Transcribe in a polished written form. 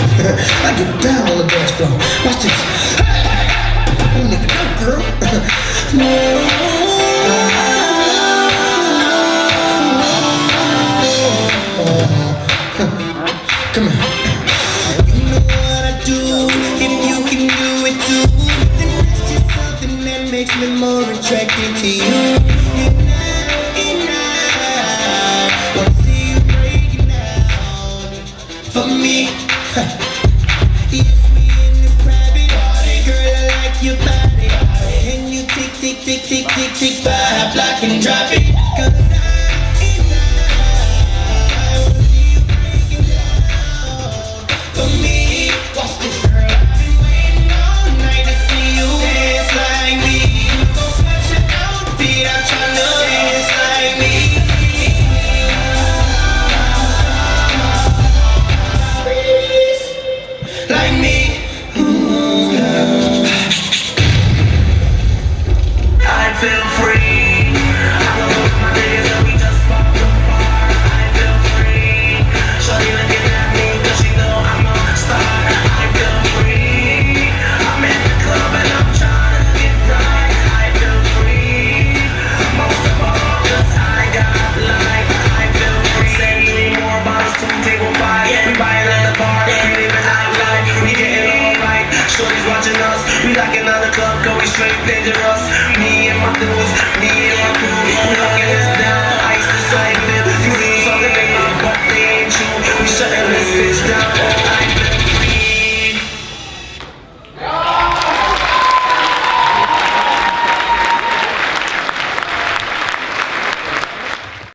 I get down on the dance floor. Watch this. Oh, nigga, no, girl. Come on. You know what I do. If you can do it too, then that's just something that makes me more attracted to you. And I wanna see you break it down for me. Yes, we in this private party, girl. I like your body. Can you tick, tick, tick, tick, tick, tick, vibe, block and drop it? 'Cause I wanna see you break it down for me.